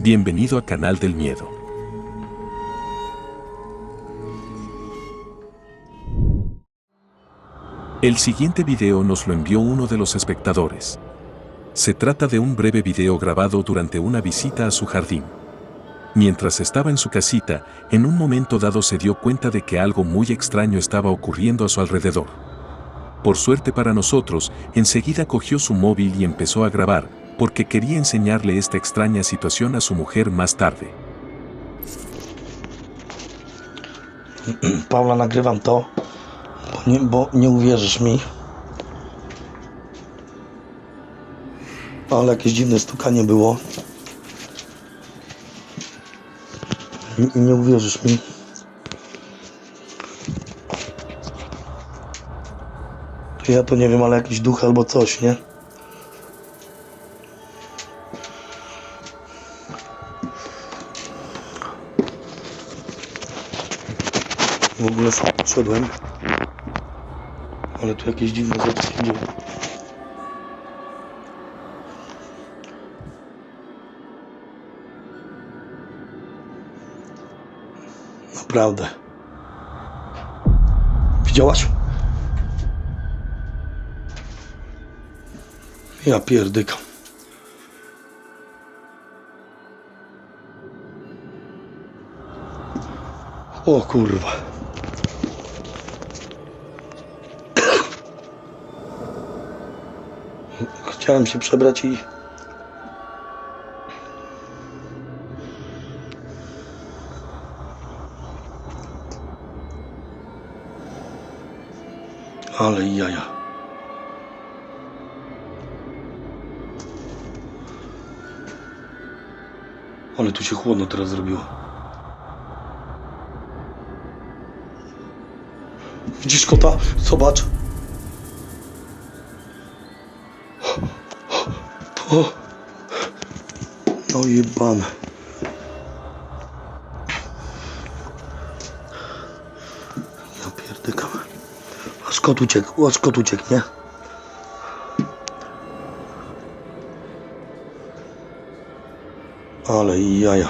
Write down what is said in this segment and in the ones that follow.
Bienvenido a Canal del Miedo. El siguiente video nos lo envió uno de los espectadores. Se trata de un breve video grabado durante una visita a su jardín. Mientras estaba en su casita, en un momento dado se dio cuenta de que algo muy extraño estaba ocurriendo a su alrededor. Por suerte para nosotros, enseguida cogió su móvil y empezó a grabar, porque quería enseñarle esta extraña situación a su mujer más tarde. Paula, nagrywam to, bo nie uwierzysz mi. Ale jakieś dziwne stukanie było. I nie uwierzysz mi. Ja to nie wiem, ale jakiś duch albo coś, nie? W ogóle szedłem, ale tu jakieś dziwne rzeczy się dzieją. Naprawdę. Widziałaś? Ja pierdykam. O kurwa. Chciałem się przebrać i... Ale jaja. Ale tu się chłodno teraz zrobiło. Widzisz kota? Zobacz. O. No jebane. Ja pierdykam. Aż kot uciekł, nie? Ale jaja.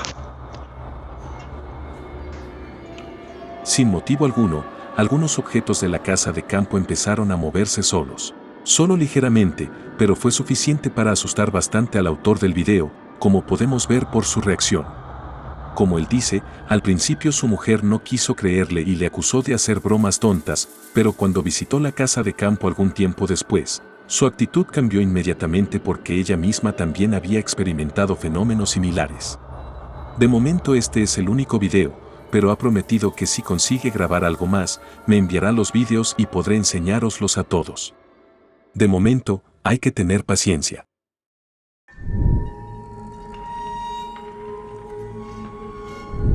Sin motivo alguno, algunos objetos de la casa de campo empezaron a moverse solos. Solo ligeramente, pero fue suficiente para asustar bastante al autor del video, como podemos ver por su reacción. Como él dice, al principio su mujer no quiso creerle y le acusó de hacer bromas tontas, pero cuando visitó la casa de campo algún tiempo después, su actitud cambió inmediatamente porque ella misma también había experimentado fenómenos similares. De momento este es el único video, pero ha prometido que si consigue grabar algo más, me enviará los vídeos y podré enseñároslos a todos. De momento, hay que tener paciencia.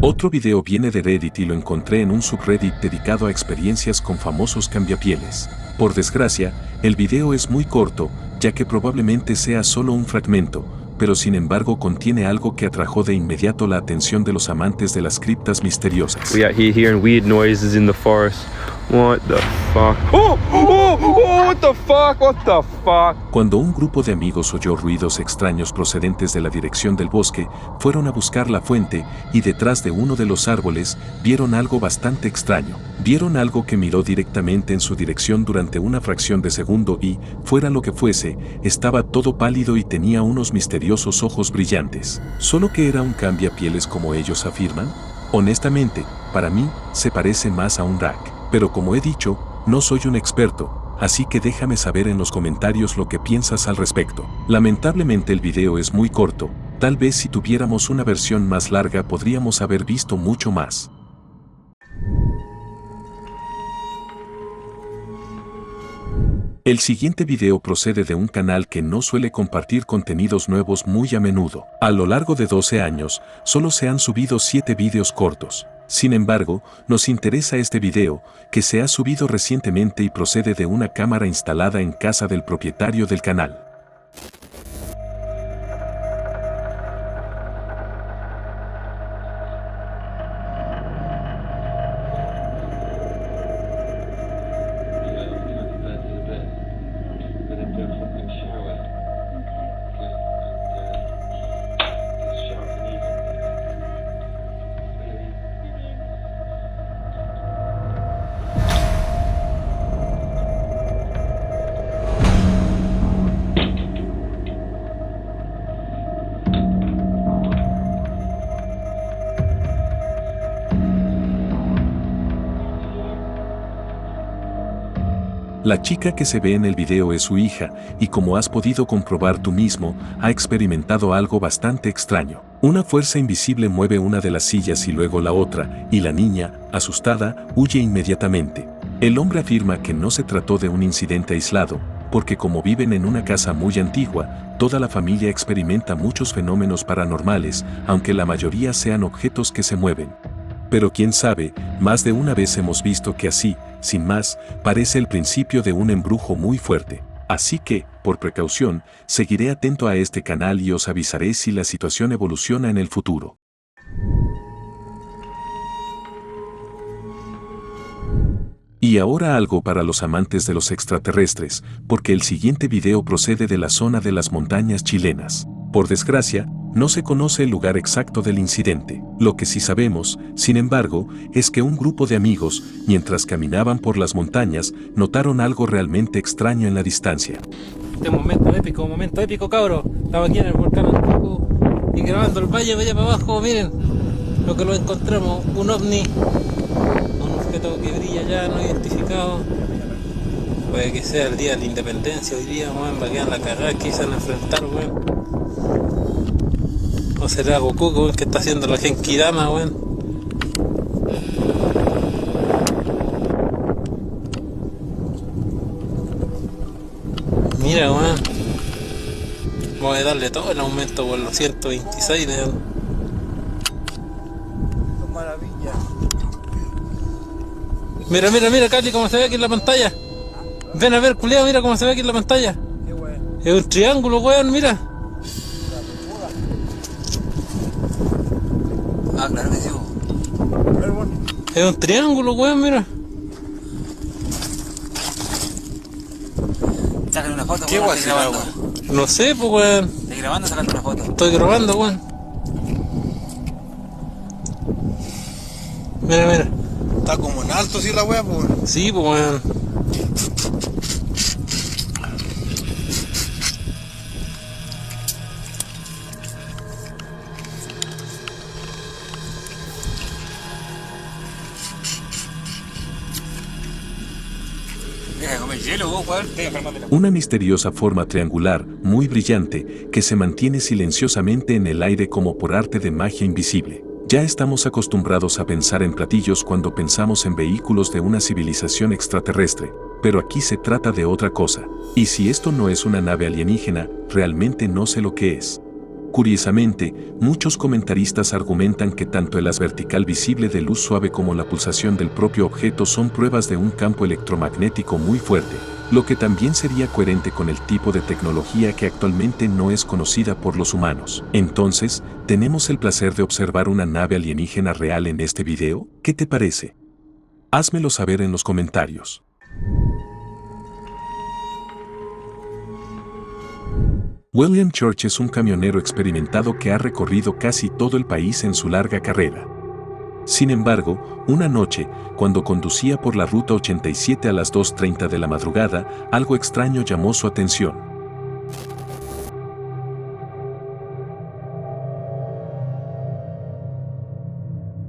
Otro video viene de Reddit y lo encontré en un subreddit dedicado a experiencias con famosos cambiapieles. Por desgracia, el video es muy corto, ya que probablemente sea solo un fragmento, pero sin embargo contiene algo que atrajo de inmediato la atención de los amantes de las criptas misteriosas. We out here hearing weird noises in the forest. What the fuck? Oh, what the fuck? What the fuck? Cuando un grupo de amigos oyó ruidos extraños procedentes de la dirección del bosque, fueron a buscar la fuente y detrás de uno de los árboles vieron algo bastante extraño. Vieron algo que miró directamente en su dirección durante una fracción de segundo y, fuera lo que fuese, estaba todo pálido y tenía unos misteriosos ojos brillantes. ¿Solo que era un cambiapieles como ellos afirman? Honestamente, para mí, se parece más a un rack. Pero como he dicho, no soy un experto, así que déjame saber en los comentarios lo que piensas al respecto. Lamentablemente el video es muy corto, tal vez si tuviéramos una versión más larga podríamos haber visto mucho más. El siguiente video procede de un canal que no suele compartir contenidos nuevos muy a menudo. A lo largo de 12 años, solo se han subido 7 videos cortos. Sin embargo, nos interesa este video, que se ha subido recientemente y procede de una cámara instalada en casa del propietario del canal. Shower. La chica que se ve en el video es su hija, y como has podido comprobar tú mismo, ha experimentado algo bastante extraño. Una fuerza invisible mueve una de las sillas y luego la otra, y la niña, asustada, huye inmediatamente. El hombre afirma que no se trató de un incidente aislado, porque como viven en una casa muy antigua, toda la familia experimenta muchos fenómenos paranormales, aunque la mayoría sean objetos que se mueven. Pero quién sabe, más de una vez hemos visto que así, sin más, parece el principio de un embrujo muy fuerte. Así que, por precaución, seguiré atento a este canal y os avisaré si la situación evoluciona en el futuro. Y ahora algo para los amantes de los extraterrestres, porque el siguiente video procede de la zona de las montañas chilenas. Por desgracia, no se conoce el lugar exacto del incidente. Lo que sí sabemos, sin embargo, es que un grupo de amigos, mientras caminaban por las montañas, notaron algo realmente extraño en la distancia. Este momento épico, cabros. Estamos aquí en el volcán Antuco y grabando el valle allá para abajo. Miren lo que lo encontramos, un ovni, un objeto que brilla ya no identificado. Puede que sea el día de la independencia hoy día, weón, va a quedar la cagada que se van a enfrentar, weón. O será Goku, weón, que está haciendo la Genkidama, weón. Mira, weón. Voy a darle todo el aumento por los 126 de... Maravilla. Mira, Cali, cómo se ve aquí en la pantalla. Ven a ver, culiao, mira cómo se ve aquí en la pantalla. Qué weón. Es un triángulo, weón, mira. Ah, claro que sí. Es un triángulo, weón, mira. Sácale una foto, ¿Qué weón, weón estoy será, grabando. weón? No sé, pues, weón. Estoy grabando, sacando una foto. Estoy grabando, weón. Mira. Está como en alto, sí, la wea, pues. Sí, pues, weón. Deja de comer hielo, vos, weón. Estoy enfermando. Una misteriosa forma triangular, muy brillante, que se mantiene silenciosamente en el aire como por arte de magia invisible. Ya estamos acostumbrados a pensar en platillos cuando pensamos en vehículos de una civilización extraterrestre, pero aquí se trata de otra cosa. Y si esto no es una nave alienígena, realmente no sé lo que es. Curiosamente, muchos comentaristas argumentan que tanto el haz vertical visible de luz suave como la pulsación del propio objeto son pruebas de un campo electromagnético muy fuerte, lo que también sería coherente con el tipo de tecnología que actualmente no es conocida por los humanos. Entonces, ¿tenemos el placer de observar una nave alienígena real en este video? ¿Qué te parece? Házmelo saber en los comentarios. William Church es un camionero experimentado que ha recorrido casi todo el país en su larga carrera. Sin embargo, una noche, cuando conducía por la ruta 87 a las 2:30 de la madrugada, algo extraño llamó su atención.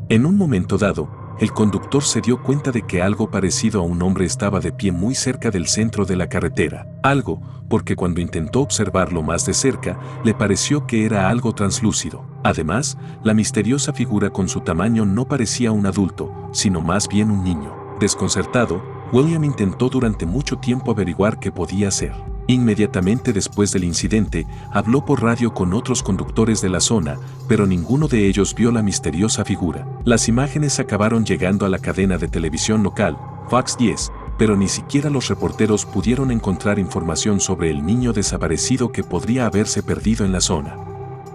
En un momento dado, el conductor se dio cuenta de que algo parecido a un hombre estaba de pie muy cerca del centro de la carretera. Algo, porque cuando intentó observarlo más de cerca, le pareció que era algo translúcido. Además, la misteriosa figura con su tamaño no parecía un adulto, sino más bien un niño. Desconcertado, William intentó durante mucho tiempo averiguar qué podía ser. Inmediatamente después del incidente, habló por radio con otros conductores de la zona, pero ninguno de ellos vio la misteriosa figura. Las imágenes acabaron llegando a la cadena de televisión local, Fox 10, pero ni siquiera los reporteros pudieron encontrar información sobre el niño desaparecido que podría haberse perdido en la zona.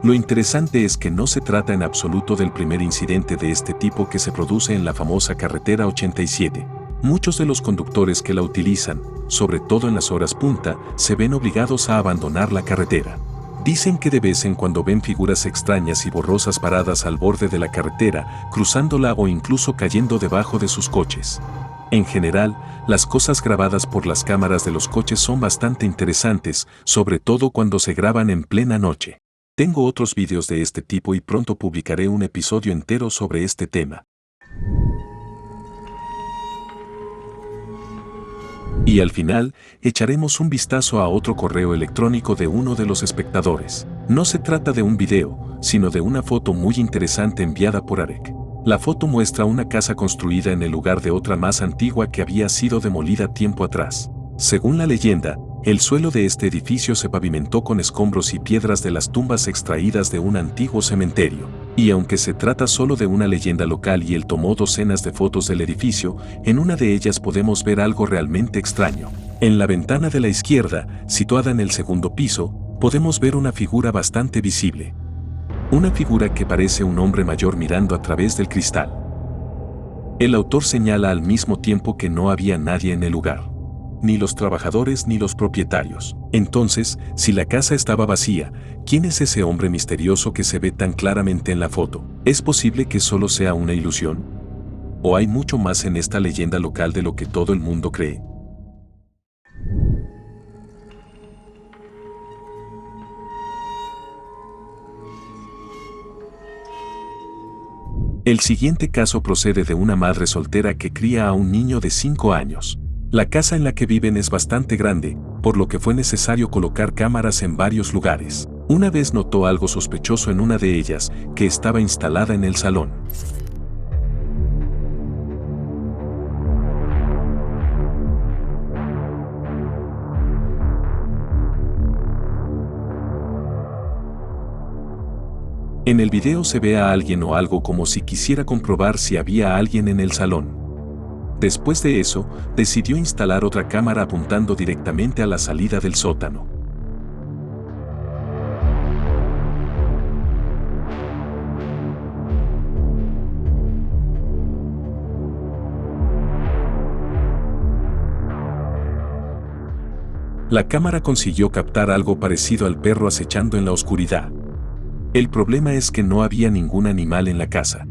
Lo interesante es que no se trata en absoluto del primer incidente de este tipo que se produce en la famosa carretera 87. Muchos de los conductores que la utilizan, sobre todo en las horas punta, se ven obligados a abandonar la carretera. Dicen que de vez en cuando ven figuras extrañas y borrosas paradas al borde de la carretera, cruzándola o incluso cayendo debajo de sus coches. En general, las cosas grabadas por las cámaras de los coches son bastante interesantes, sobre todo cuando se graban en plena noche. Tengo otros vídeos de este tipo y pronto publicaré un episodio entero sobre este tema. Y al final, echaremos un vistazo a otro correo electrónico de uno de los espectadores. No se trata de un video, sino de una foto muy interesante enviada por Arek. La foto muestra una casa construida en el lugar de otra más antigua que había sido demolida tiempo atrás. Según la leyenda, el suelo de este edificio se pavimentó con escombros y piedras de las tumbas extraídas de un antiguo cementerio. Y aunque se trata solo de una leyenda local y él tomó docenas de fotos del edificio, en una de ellas podemos ver algo realmente extraño. En la ventana de la izquierda, situada en el segundo piso, podemos ver una figura bastante visible. Una figura que parece un hombre mayor mirando a través del cristal. El autor señala al mismo tiempo que no había nadie en el lugar. Ni los trabajadores ni los propietarios. Entonces, si la casa estaba vacía, ¿quién es ese hombre misterioso que se ve tan claramente en la foto? ¿Es posible que solo sea una ilusión? ¿O hay mucho más en esta leyenda local de lo que todo el mundo cree? El siguiente caso procede de una madre soltera que cría a un niño de 5 años. La casa en la que viven es bastante grande, por lo que fue necesario colocar cámaras en varios lugares. Una vez notó algo sospechoso en una de ellas, que estaba instalada en el salón. En el video se ve a alguien o algo como si quisiera comprobar si había alguien en el salón. Después de eso, decidió instalar otra cámara apuntando directamente a la salida del sótano. La cámara consiguió captar algo parecido al perro acechando en la oscuridad. El problema es que no había ningún animal en la casa.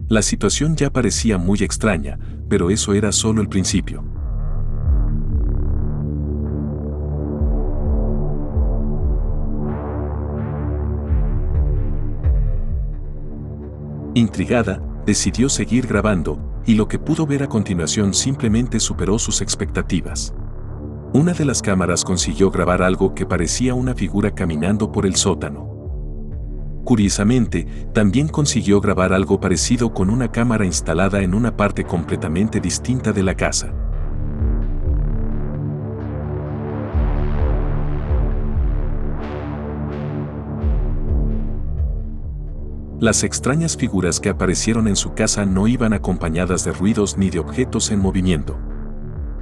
La situación ya parecía muy extraña, pero eso era solo el principio. Intrigada, decidió seguir grabando, y lo que pudo ver a continuación simplemente superó sus expectativas. Una de las cámaras consiguió grabar algo que parecía una figura caminando por el sótano. Curiosamente, también consiguió grabar algo parecido con una cámara instalada en una parte completamente distinta de la casa. Las extrañas figuras que aparecieron en su casa no iban acompañadas de ruidos ni de objetos en movimiento.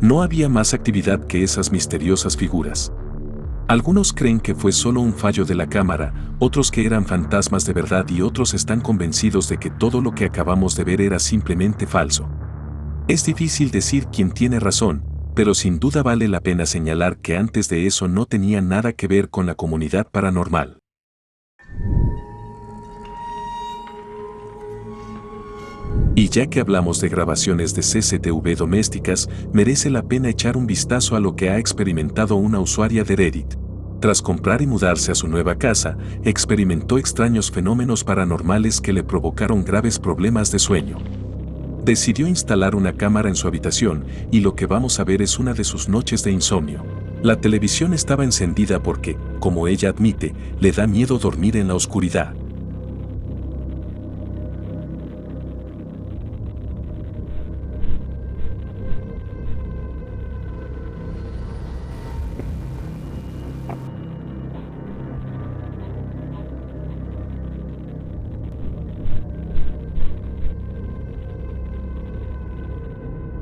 No había más actividad que esas misteriosas figuras. Algunos creen que fue solo un fallo de la cámara, otros que eran fantasmas de verdad y otros están convencidos de que todo lo que acabamos de ver era simplemente falso. Es difícil decir quién tiene razón, pero sin duda vale la pena señalar que antes de eso no tenía nada que ver con la comunidad paranormal. Y ya que hablamos de grabaciones de CCTV domésticas, merece la pena echar un vistazo a lo que ha experimentado una usuaria de Reddit. Tras comprar y mudarse a su nueva casa, experimentó extraños fenómenos paranormales que le provocaron graves problemas de sueño. Decidió instalar una cámara en su habitación y lo que vamos a ver es una de sus noches de insomnio. La televisión estaba encendida porque, como ella admite, le da miedo dormir en la oscuridad.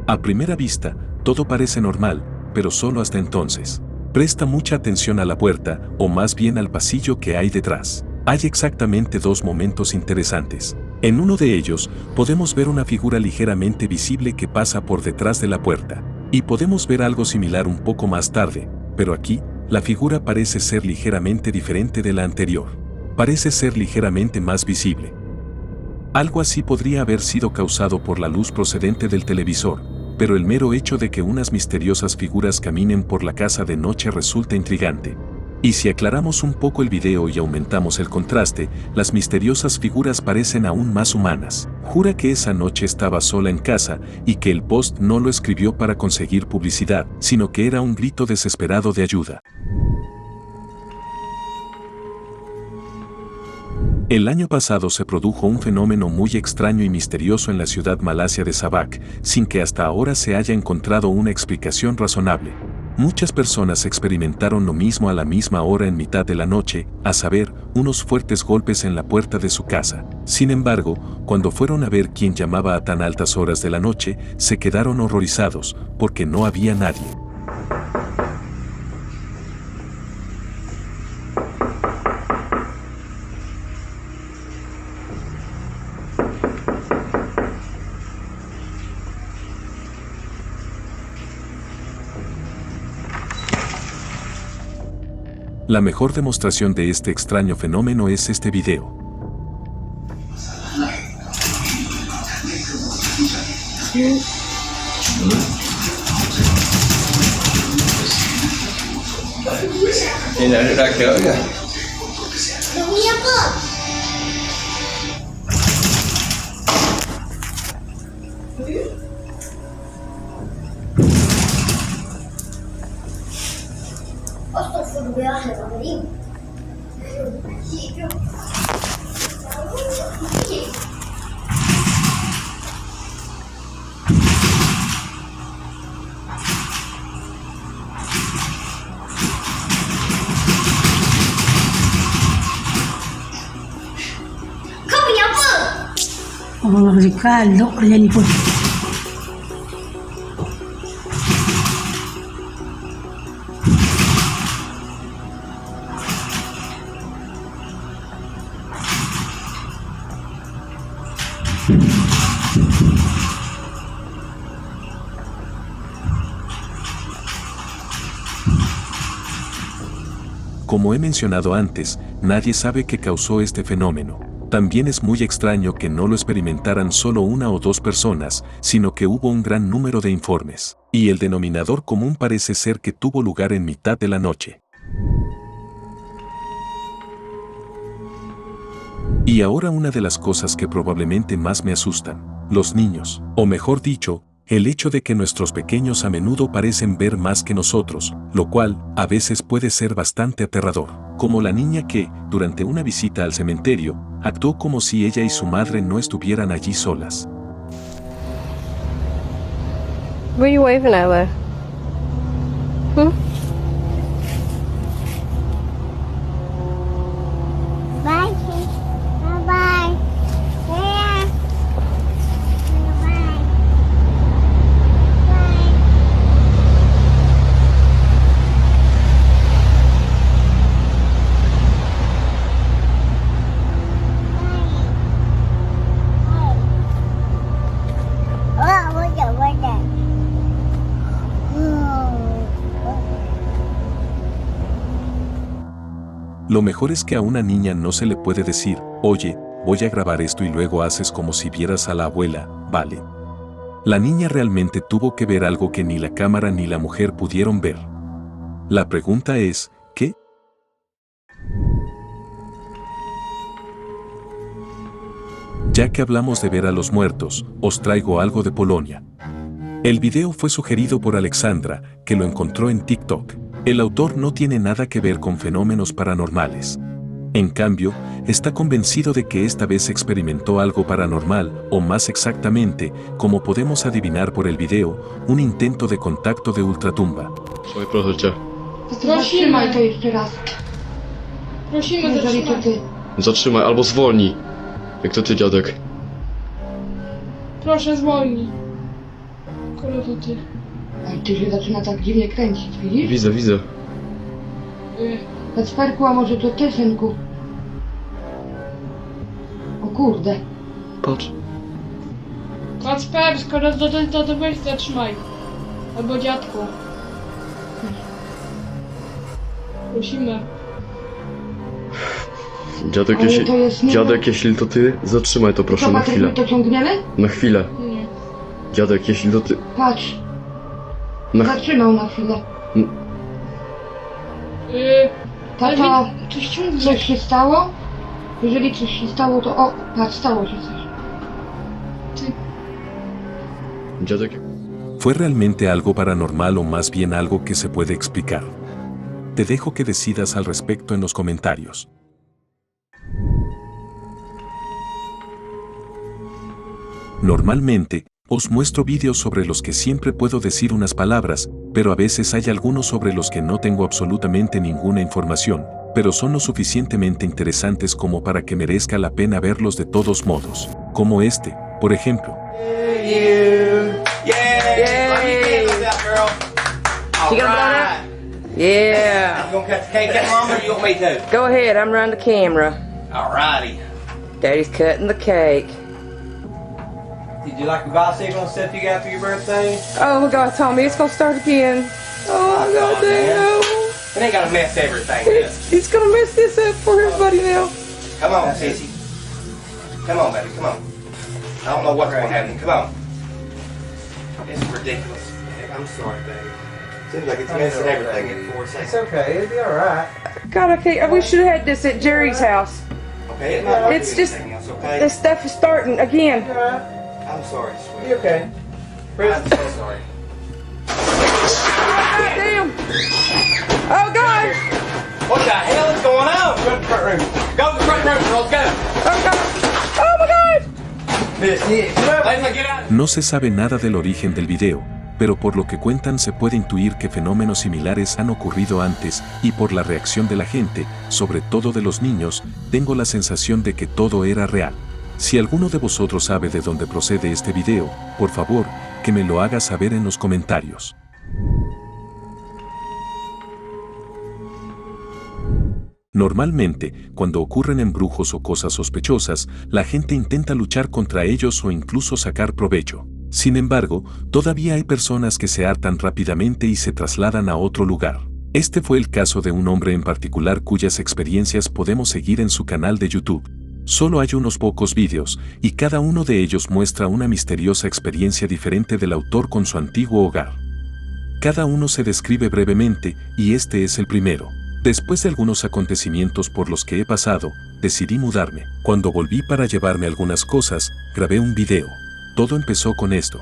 A primera vista, todo parece normal, pero solo hasta entonces. Presta mucha atención a la puerta, o más bien al pasillo que hay detrás. Hay exactamente dos momentos interesantes. En uno de ellos, podemos ver una figura ligeramente visible que pasa por detrás de la puerta. Y podemos ver algo similar un poco más tarde, pero aquí, la figura parece ser ligeramente diferente de la anterior. Parece ser ligeramente más visible. Algo así podría haber sido causado por la luz procedente del televisor, pero el mero hecho de que unas misteriosas figuras caminen por la casa de noche resulta intrigante. Y si aclaramos un poco el video y aumentamos el contraste, las misteriosas figuras parecen aún más humanas. Jura que esa noche estaba sola en casa y que el post no lo escribió para conseguir publicidad, sino que era un grito desesperado de ayuda. El año pasado se produjo un fenómeno muy extraño y misterioso en la ciudad malasia de Sabak, sin que hasta ahora se haya encontrado una explicación razonable. Muchas personas experimentaron lo mismo a la misma hora en mitad de la noche, a saber, unos fuertes golpes en la puerta de su casa. Sin embargo, cuando fueron a ver quién llamaba a tan altas horas de la noche, se quedaron horrorizados, porque no había nadie. La mejor demostración de este extraño fenómeno es este video. Oh, Ricardo, ayan po. Como he mencionado antes, nadie sabe qué causó este fenómeno. También es muy extraño que no lo experimentaran solo una o dos personas, sino que hubo un gran número de informes. Y el denominador común parece ser que tuvo lugar en mitad de la noche. Y ahora una de las cosas que probablemente más me asustan, los niños, o mejor dicho, el hecho de que nuestros pequeños a menudo parecen ver más que nosotros, lo cual, a veces puede ser bastante aterrador. Como la niña que, durante una visita al cementerio, actuó como si ella y su madre no estuvieran allí solas. Where are you waving at, Lev? Bye. Bye. Yeah. Bye. Lo mejor es que a una niña no se le puede decir, oye, voy a grabar esto y luego haces como si vieras a la abuela, ¿vale? La niña realmente tuvo que ver algo que ni la cámara ni la mujer pudieron ver. La pregunta es, ¿qué? Ya que hablamos de ver a los muertos, os traigo algo de Polonia. El video fue sugerido por Alexandra, que lo encontró en TikTok. El autor no tiene nada que ver con fenómenos paranormales. En cambio, está convencido de que esta vez experimentó algo paranormal, o más exactamente, como podemos adivinar por el video, un intento de contacto de ultratumba. Oj, proszę cię. Zatrzymaj to jeszcze raz. Prosimy, Jeżeli to ty. Zatrzymaj albo zwolnij. Jak to ty, dziadek. Proszę zwolnij. Kolo to ty. Ej, ty się zaczyna tak dziwnie kręcić, widzisz? Widzę, widzę. Kacperku, a może to ty, synku? O kurde. Patrz. Kacper, skoro to ty, to weź zatrzymaj. Albo dziadku. Prosimy. Dziadek, Ale jeśli... to jest nie- Dziadek, jeśli to ty, zatrzymaj to proszę Co, na Patryk, chwilę. my to ciągniemy? Na chwilę. Nie. Dziadek, jeśli to ty... Patrz, Na... zatrzymał na chwilę. Tata, coś się stało? Jeżeli coś się stało, to o, patrz, stało się coś. ¿Fue realmente algo paranormal o más bien algo que se puede explicar? Te dejo que decidas al respecto en los comentarios. Normalmente, os muestro vídeos sobre los que siempre puedo decir unas palabras, pero a veces hay algunos sobre los que no tengo absolutamente ninguna información, pero son lo suficientemente interesantes como para que merezca la pena verlos de todos modos, como este, por ejemplo. You gonna blow that? Yeah. You gonna cut the cake out, Mom, or you want me to? Go ahead, I'm running the camera. Alrighty. Daddy's cutting the cake. Did you like your bicycle and stuff you got for your birthday? Oh my God, Tommy, it's gonna start again. Oh, God damn. It ain't gonna mess everything up. He's gonna mess this up for everybody now. Come on, sissy. Come on, baby, come on. I don't know what's gonna happen. Come on. It's ridiculous. I'm sorry, baby. Seems like it's messing everything in 4 seconds. It's okay, it'll be alright. God, I can't. I wish you'd have had this at Jerry's house. Okay, it might not It's do just anything else, okay? this stuff is starting again. I'm sorry, sweetie. You okay? I'm so sorry. God damn. Oh God. What the hell is going on? Go to the front room. Go to the front room, girls, go. Oh God. Oh my God. Get out. No se sabe nada del origen del video, pero por lo que cuentan se puede intuir que fenómenos similares han ocurrido antes, y por la reacción de la gente, sobre todo de los niños, tengo la sensación de que todo era real. Si alguno de vosotros sabe de dónde procede este video, por favor, que me lo haga saber en los comentarios. Normalmente, cuando ocurren embrujos o cosas sospechosas, la gente intenta luchar contra ellos o incluso sacar provecho. Sin embargo, todavía hay personas que se hartan rápidamente y se trasladan a otro lugar. Este fue el caso de un hombre en particular cuyas experiencias podemos seguir en su canal de YouTube. Solo hay unos pocos vídeos, y cada uno de ellos muestra una misteriosa experiencia diferente del autor con su antiguo hogar. Cada uno se describe brevemente, y este es el primero. Después de algunos acontecimientos por los que he pasado, decidí mudarme. Cuando volví para llevarme algunas cosas, grabé un video. Todo empezó con esto.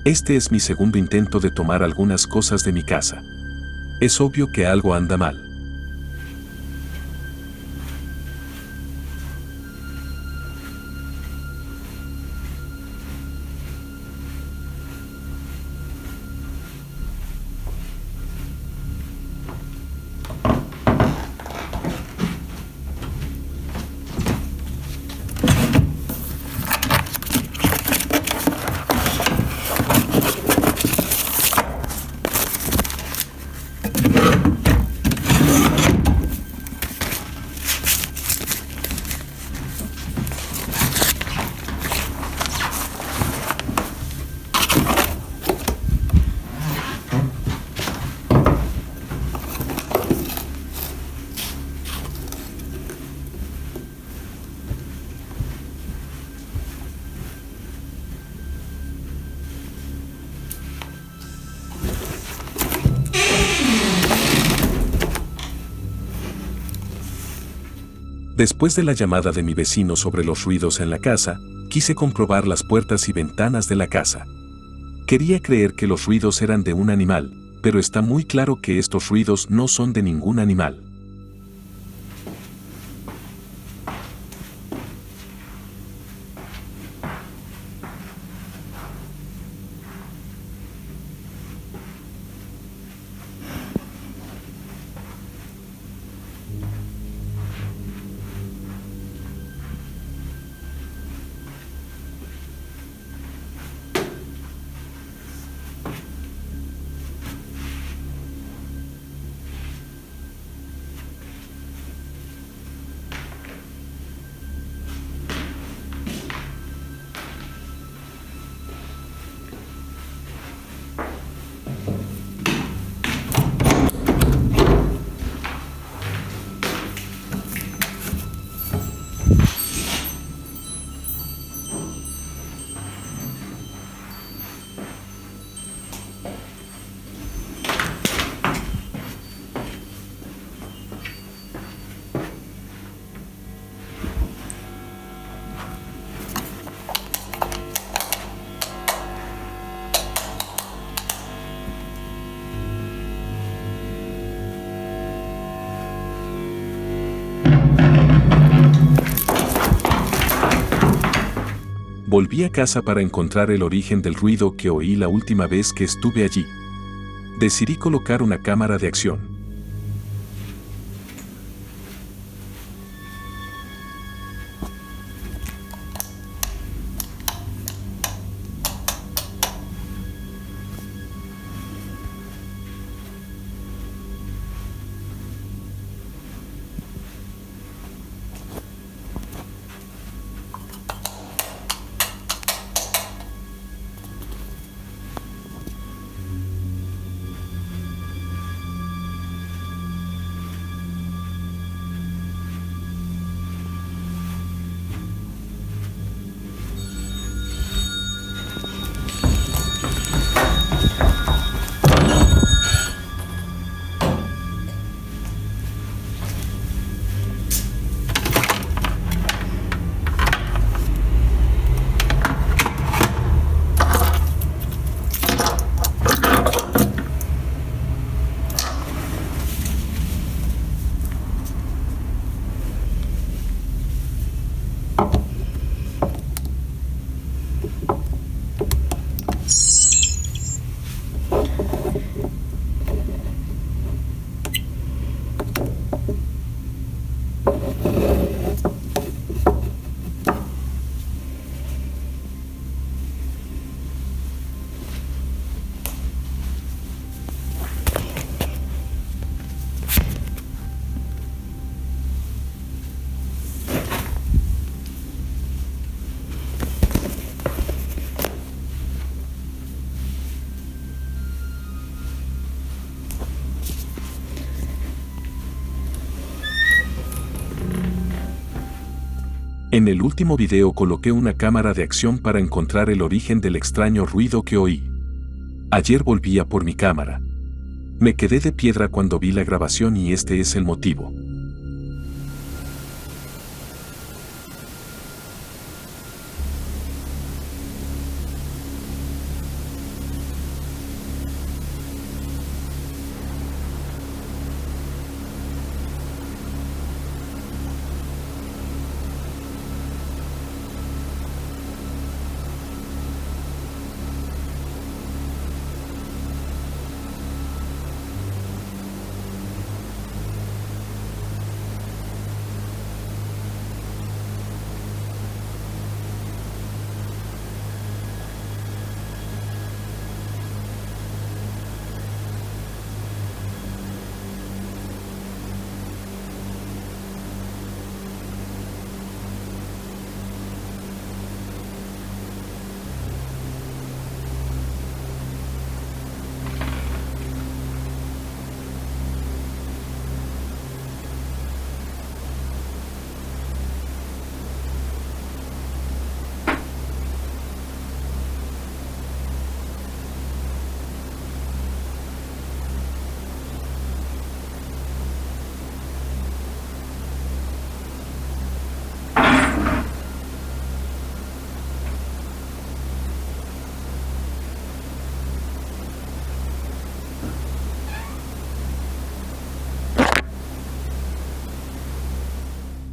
Este es mi segundo intento de tomar algunas cosas de mi casa. Es obvio que algo anda mal. Después de la llamada de mi vecino sobre los ruidos en la casa, quise comprobar las puertas y ventanas de la casa. Quería creer que los ruidos eran de un animal, pero está muy claro que estos ruidos no son de ningún animal. Volví a casa para encontrar el origen del ruido que oí la última vez que estuve allí. Decidí colocar una cámara de acción. En el último video coloqué una cámara de acción para encontrar el origen del extraño ruido que oí. Ayer volví a por mi cámara. Me quedé de piedra cuando vi la grabación y este es el motivo.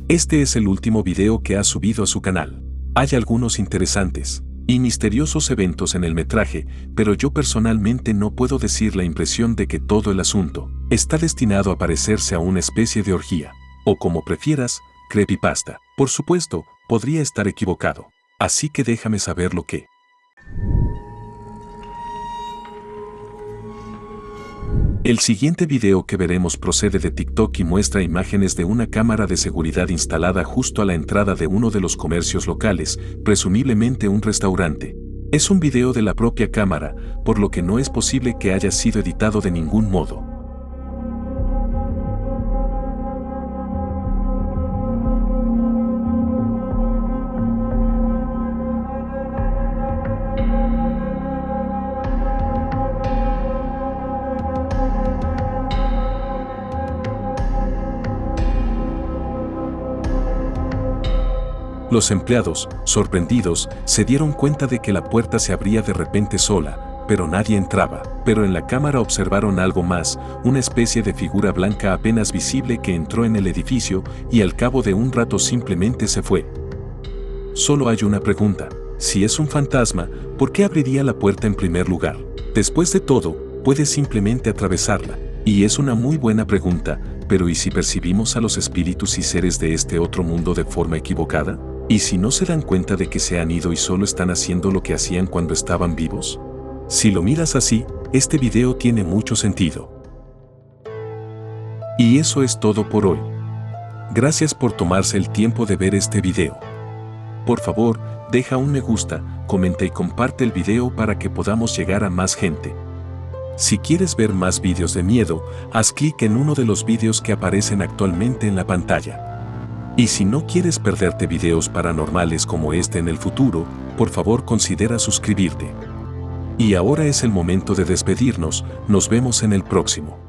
Este es el último video que ha subido a su canal. Hay algunos interesantes y misteriosos eventos en el metraje, pero yo personalmente no puedo decir la impresión de que todo el asunto está destinado a parecerse a una especie de orgía, o como prefieras, creepypasta. Por supuesto, podría estar equivocado. Así que déjame saber lo que. El siguiente video que veremos procede de TikTok y muestra imágenes de una cámara de seguridad instalada justo a la entrada de uno de los comercios locales, presumiblemente un restaurante. Es un video de la propia cámara, por lo que no es posible que haya sido editado de ningún modo. Los empleados, sorprendidos, se dieron cuenta de que la puerta se abría de repente sola, pero nadie entraba. Pero en la cámara observaron algo más, una especie de figura blanca apenas visible que entró en el edificio y al cabo de un rato simplemente se fue. Solo hay una pregunta: Si es un fantasma, ¿por qué abriría la puerta en primer lugar? Después de todo, puedes simplemente atravesarla. Y es una muy buena pregunta, pero ¿y si percibimos a los espíritus y seres de este otro mundo de forma equivocada? ¿Y si no se dan cuenta de que se han ido y solo están haciendo lo que hacían cuando estaban vivos? Si lo miras así, este video tiene mucho sentido. Y eso es todo por hoy. Gracias por tomarse el tiempo de ver este video. Por favor, deja un me gusta, comenta y comparte el video para que podamos llegar a más gente. Si quieres ver más vídeos de miedo, haz clic en uno de los vídeos que aparecen actualmente en la pantalla. Y si no quieres perderte videos paranormales como este en el futuro, por favor considera suscribirte. Y ahora es el momento de despedirnos, nos vemos en el próximo.